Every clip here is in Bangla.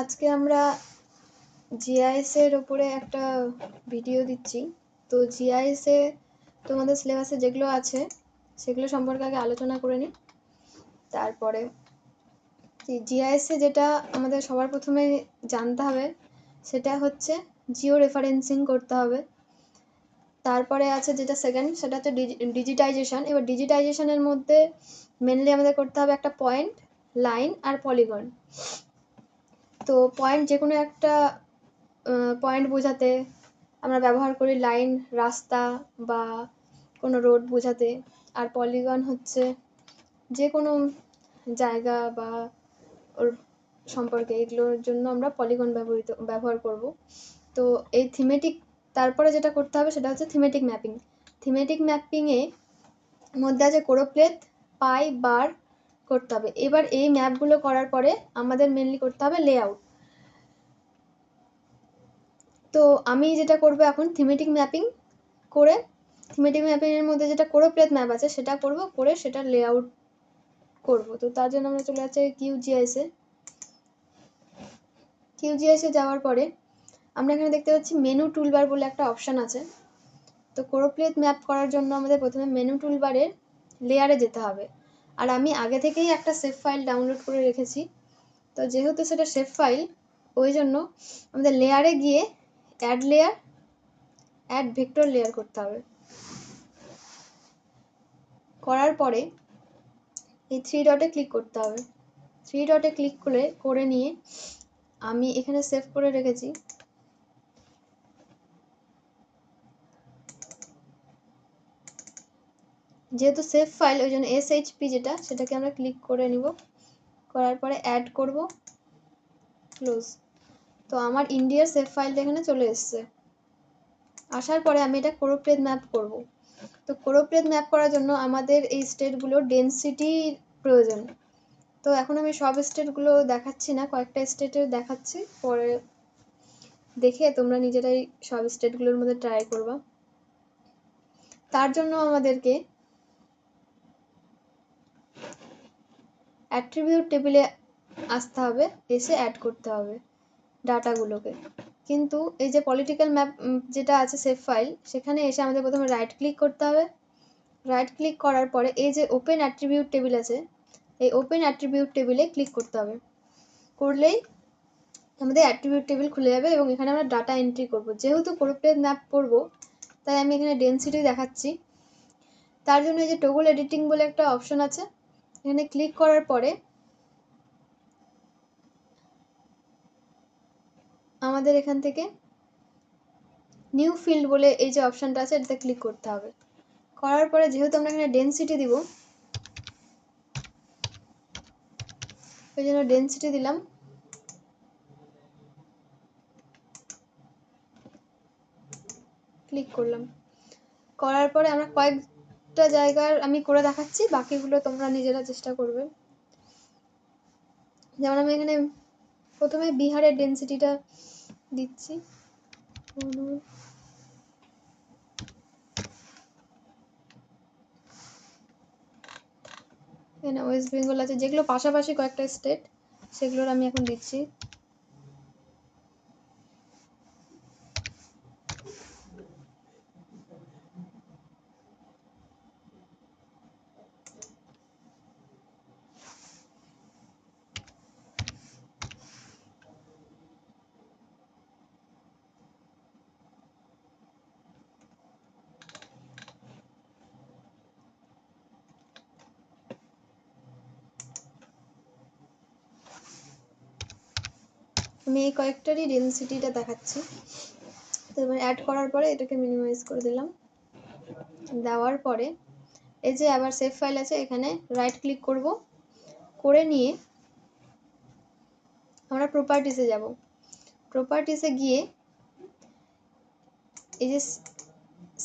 আজকে আমরা জিআইএস এর উপরে একটা ভিডিও দিচ্ছি। তো জিআইএস এ তোমাদের সিলেবাসে যেগুলো আছে সেগুলো সম্পর্কে আগে আলোচনা করে নিই। তারপরে জিআইএস এ যেটা আমাদের সবার প্রথমে জানতে হবে সেটা হচ্ছে জিও রেফারেন্সিং করতে হবে। তারপরে আছে যেটা সেকেন্ড, সেটা হচ্ছে ডিজিটাইজেশন। এবার ডিজিটাইজেশনের মধ্যে মেনলি আমাদের করতে হবে একটা পয়েন্ট, লাইন আর পলিগন। তো পয়েন্ট যে কোনো একটা পয়েন্ট বোঝাতে আমরা ব্যবহার করি লাইন, রাস্তা বা কোনো রোড বোঝাতে। আর পলিগন হচ্ছে যে কোনো জায়গা বা ওর সম্পর্কে, এগুলোর জন্য আমরা পলিগন ব্যবহার করব। তো এই থিমেটিক, তারপরে যেটা করতে হবে সেটা হচ্ছে থিমেটিক ম্যাপিং। থিমেটিক ম্যাপিংয়ে মধ্যে আছে কোরোপ্লেথ, পাই, বার করতে হবে। এবার এই ম্যাপগুলো করার পরে আমাদের মেনলি করতে হবে লেআউট। তো আমি যেটা করব এখন থিমেটিক ম্যাপিং করে, থিমেটিক ম্যাপিংয়ের মধ্যে যেটা কোরোপ্লেথ ম্যাপ আছে সেটা করব, করে সেটা লেআউট করব। তো তার জন্য আমরা চলে যাচ্ছি কিউজিআইএস-এ। কিউজিআইএস-এ যাওয়ার পরে আমরা এখানে দেখতে পাচ্ছি মেনু টুলবার বলে একটা অপশান আছে। তো কোরোপ্লেথ ম্যাপ করার জন্য আমাদের প্রথমে মেনু টুলবারের লেয়ারে যেতে হবে। আর আমি আগে থেকেই একটা সেভ ফাইল ডাউনলোড করে রেখেছি। তো যেহেতু সেটা সেভ ফাইল, ওই জন্য আমাদের লেয়ারে গিয়ে add layer, add vector layer করতে হবে। করার পরে এই 3 ডটে ক্লিক করতে হবে। 3 ডটে ক্লিক করে নিয়ে আমি এখানে সেভ করে রেখেছি। যেহেতু সেভ ফাইল, ওই জন্য SHP যেটা, সেটাকে আমরা ক্লিক করে নিব। করার পরে অ্যাড করব, ক্লোজ। তো আমার ইন্ডিয়ার সেভ ফাইলটা এখানে চলে এসছে। আসার পরে আমি এটা কোরোপ্লেথ ম্যাপ করব। তো কোরোপ্লেথ ম্যাপ করার জন্য আমাদের এই স্টেটগুলোর ডেনসিটি প্রয়োজন। তো এখন আমি সব স্টেটগুলো দেখাচ্ছি না, কয়েকটা স্টেটের দেখাচ্ছি, পরে দেখে তোমরা নিজেরাই সব স্টেটগুলোর মধ্যে ট্রাই করবা। তার জন্য আমাদেরকে অ্যাট্রিবিউট টেবিলে আসতে হবে, এসে অ্যাড করতে হবে ডাটাগুলোকে। কিন্তু এই যে পলিটিক্যাল ম্যাপ যেটা আছে সেভ ফাইল, সেখানে এসে আমাদের প্রথমে রাইট ক্লিক করতে হবে। রাইট ক্লিক করার পরে এই যে ওপেন অ্যাট্রিবিউট টেবিল আছে, এই ওপেন অ্যাট্রিবিউট টেবিলে ক্লিক করতে হবে। করলেই আমাদের অ্যাট্রিবিউট টেবিল খুলে যাবে এবং এখানে আমরা ডাটা এন্ট্রি করব। যেহেতু কোরোপ্লেথ ম্যাপ করব, তাই আমি এখানে ডেনসিটি দেখাচ্ছি। তার জন্য এই যে টগল এডিটিং বলে একটা অপশন আছে, এখানে ক্লিক করার পরে আমাদের এখান থেকে নিউ ফিল্ড বলে এই যে অপশনটা আছে, এটাতে ক্লিক করতে হবে। করার পরে যেহেতু আমরা এখানে ডেনসিটি দিব, ওই জন্য ডেনসিটি দিলাম। ক্লিক করলাম। করার পরে আমরা কয়েকটা জায়গার আমি করে দেখাচ্ছি, বাকিগুলো তোমরা নিজেরা চেষ্টা করবে। যেমন আমি এখানে প্রথমে বিহারের ডেনসিটিটা দিচ্ছি। এখানে ওয়েস্ট বেঙ্গল আছে, যেগুলো পাশাপাশি কয়েকটা স্টেট, সেগুলোর আমি এখন দিচ্ছি। আমি এই কয়েকটারই ডেনসিটিটা দেখাচ্ছি। তো এবার অ্যাড করার পরে এটাকে মিনিমাইজ করে দিলাম। দেওয়ার পরে এই যে আবার সেভ ফাইল আছে, এখানে রাইট ক্লিক করব। করে নিয়ে আমরা প্রপার্টিসে যাব। প্রপার্টিসে গিয়ে এই যে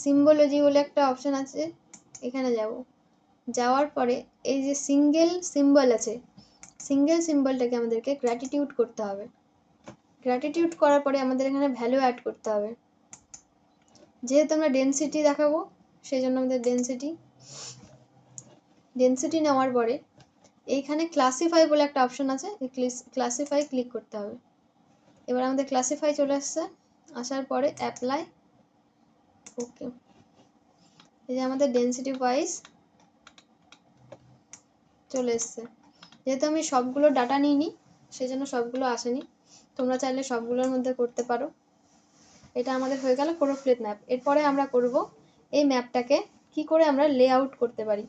সিম্বলজি বলে একটা অপশান আছে, এখানে যাব। যাওয়ার পরে এই যে সিঙ্গেল সিম্বল আছে, সিঙ্গেল সিম্বলটাকে আমাদেরকে গ্র্যাটিটিউড করতে হবে। গ্র্যাটিটিউড করার পরে আমাদের এখানে ভ্যালু অ্যাড করতে হবে। যেহেতু আমরা ডেনসিটি দেখাবো, সেই জন্য আমাদের ডেনসিটি নেওয়ার পরে এইখানে ক্লাসিফাই বলে একটা অপশন আছে, এই ক্লাসিফাই ক্লিক করতে হবে। এবার আমাদের ক্লাসিফাই চলে আসছে, আসার পরে অ্যাপ্লাই, ওকে। এই যে আমাদের ডেন্সিটি ওয়াইজ চলে এসছে। যেহেতু আমি সবগুলো ডাটা নিইনি সেই জন্য সবগুলো আসেনি, তোমরা চাইলে সবগুলোর মধ্যে করতে পারো। এটা আমাদের হয়ে গেল পুরো ফ্লিপ ম্যাপ। এরপরে আমরা করব এই ম্যাপটাকে কি করে আমরা লেআউট করতে পারি।